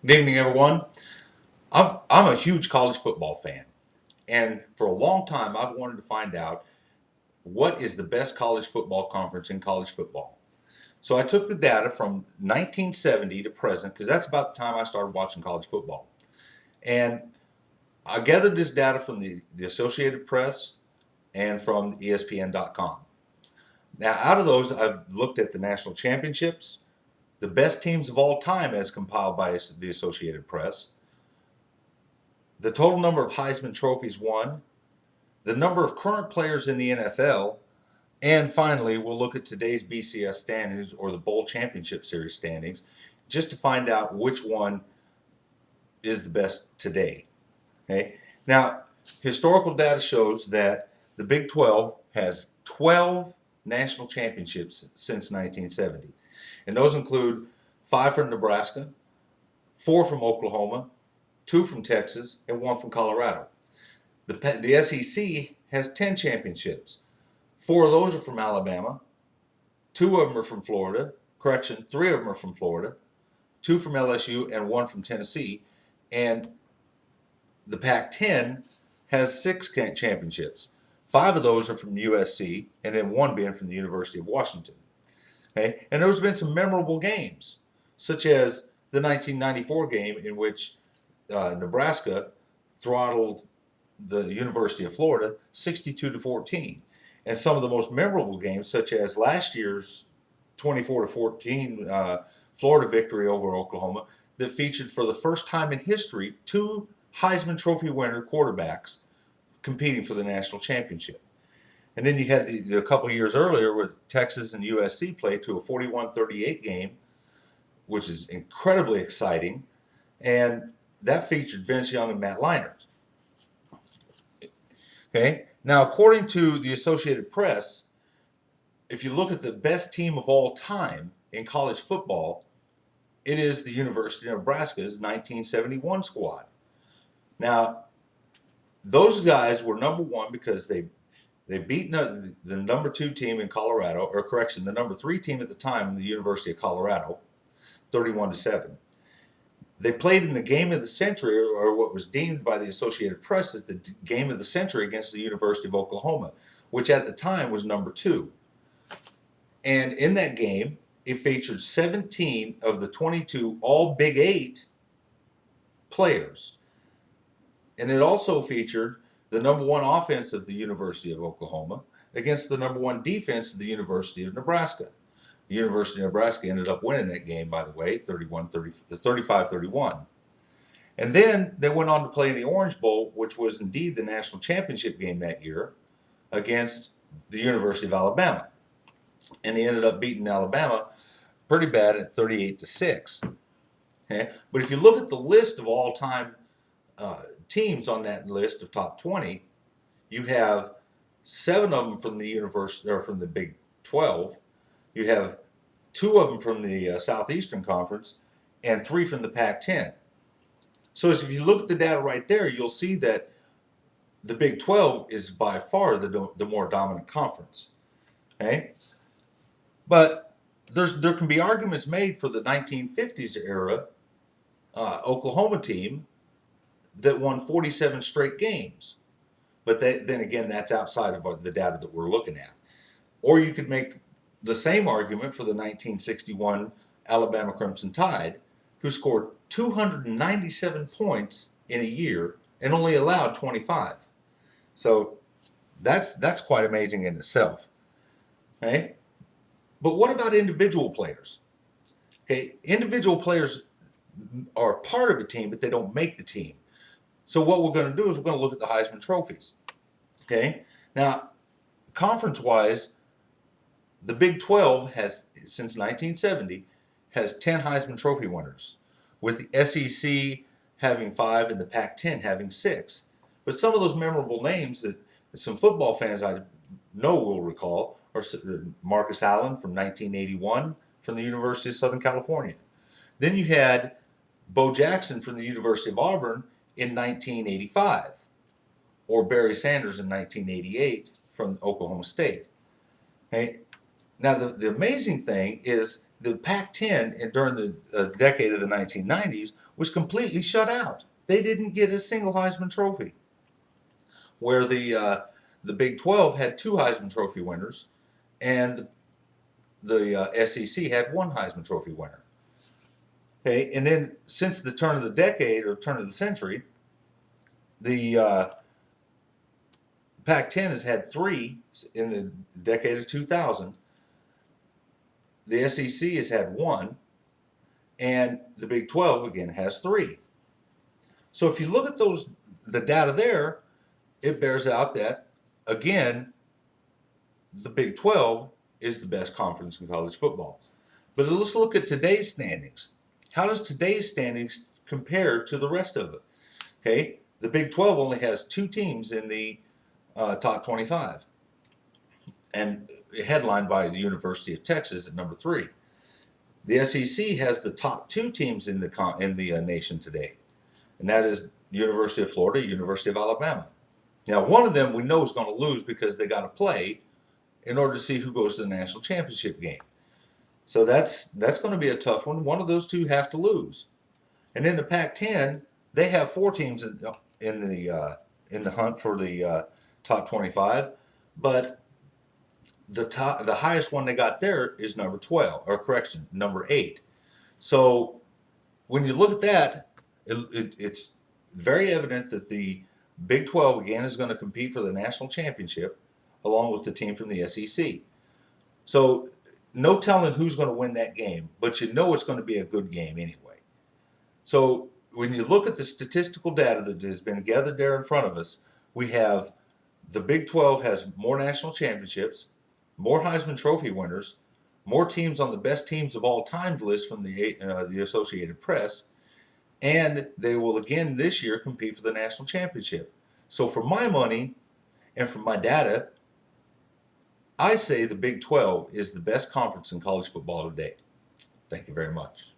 Good evening, everyone. I'm a huge college football fan, and for a long time, I've wanted to find out what is the best college football conference in college football. So I took the data from 1970 to present because that's about the time I started watching college football. And I gathered this data from the Associated Press and from ESPN.com. Now, out of those, I've looked at the national championships, the best teams of all time as compiled by the Associated Press, the total number of Heisman trophies won, the number of current players in the NFL, and finally, we'll look at today's BCS standings or the Bowl Championship Series standings just to find out which one is the best today. Okay. Now, historical data shows that the Big 12 has 12 national championships since 1970. And those include 5 from Nebraska, 4 from Oklahoma, 2 from Texas, and 1 from Colorado. The SEC has 10 championships. 4 of those are from Alabama. 2 of them are from Florida. Correction, 3 of them are from Florida. 2 from LSU and 1 from Tennessee. And the Pac-10 has 6 championships. 5 of those are from USC, and then 1 being from the University of Washington. Okay, and there's been some memorable games, such as the 1994 game in which Nebraska throttled the University of Florida 62-14, and some of the most memorable games, such as last year's 24-14 Florida victory over Oklahoma, that featured for the first time in history 2 Heisman Trophy winner quarterbacks competing for the national championship. And then you had a couple years earlier where Texas and USC played to a 41-38 game, which is incredibly exciting, and that featured Vince Young and Matt Leinart. Okay. Now, according to the Associated Press, if you look at the best team of all time in college football, it is the University of Nebraska's 1971 squad. Now, those guys were number one because they beat the number 2 team in Colorado, or correction, the number 3 team at the time, the University of Colorado, 31-7. They played in the game of the century, or what was deemed by the Associated Press as the game of the century against the University of Oklahoma, which at the time was number 2. And in that game, it featured 17 of the 22 all Big 8 players. And it also featured the number 1 offense of the University of Oklahoma against the number 1 defense of the University of Nebraska. The University of Nebraska ended up winning that game, by the way, 35-31. And then they went on to play in the Orange Bowl, which was indeed the national championship game that year, against the University of Alabama. And they ended up beating Alabama pretty bad at 38-6. Okay? But if you look at the list of all-time teams on that list of top 20, you have 7 of them from the university or from the Big 12. You have 2 of them from the Southeastern Conference and 3 from the Pac-10. So if you look at the data right there, you'll see that the Big 12 is by far the more dominant conference. Okay, but there can be arguments made for the 1950s era Oklahoma team that won 47 straight games. But then again, that's outside of the data that we're looking at. Or you could make the same argument for the 1961 Alabama Crimson Tide, who scored 297 points in a year and only allowed 25. So that's quite amazing in itself. Okay? But what about individual players? Okay, individual players are part of a team, but they don't make the team. So what we're going to do is we're going to look at the Heisman trophies. Okay? Now, conference-wise, the Big 12 has, since 1970, has 10 Heisman Trophy winners, with the SEC having 5 and the Pac-10 having 6. But some of those memorable names that some football fans I know will recall are Marcus Allen from 1981 from the University of Southern California. Then you had Bo Jackson from the University of Auburn in 1985, or Barry Sanders in 1988 from Oklahoma State. Okay? Now, the amazing thing is the Pac-10 during the decade of the 1990s was completely shut out. They didn't get a single Heisman Trophy. Where the Big 12 had 2 Heisman Trophy winners, and the SEC had 1 Heisman Trophy winner. Okay, and then since the turn of the decade or turn of the century, the Pac-10 has had 3 in the decade of 2000. The SEC has had 1, and the Big 12 again has 3. So if you look at the data there, it bears out that again, the Big 12 is the best conference in college football. But let's look at today's standings. How does today's standings compare to the rest of it? Okay, the Big 12 only has 2 teams in the top 25, and headlined by the University of Texas at number 3. The SEC has the top 2 teams in the nation today, and that is University of Florida, University of Alabama. Now, one of them we know is going to lose because they got to play in order to see who goes to the national championship game. So that's going to be a tough one. One of those 2 have to lose. And in the Pac-10, they have 4 teams in the hunt for the top 25, but the highest one they got there is number 12, or correction, number 8. So when you look at that, it's very evident that the Big 12 again is going to compete for the national championship along with the team from the SEC. So no telling who's going to win that game, but you know it's going to be a good game anyway. So when you look at the statistical data that has been gathered there in front of us, we have the Big 12 has more national championships, more Heisman Trophy winners, more teams on the best teams of all time list from the Associated Press, and they will again this year compete for the national championship. So for my money and for my data, I say the Big 12 is the best conference in college football today. Thank you very much.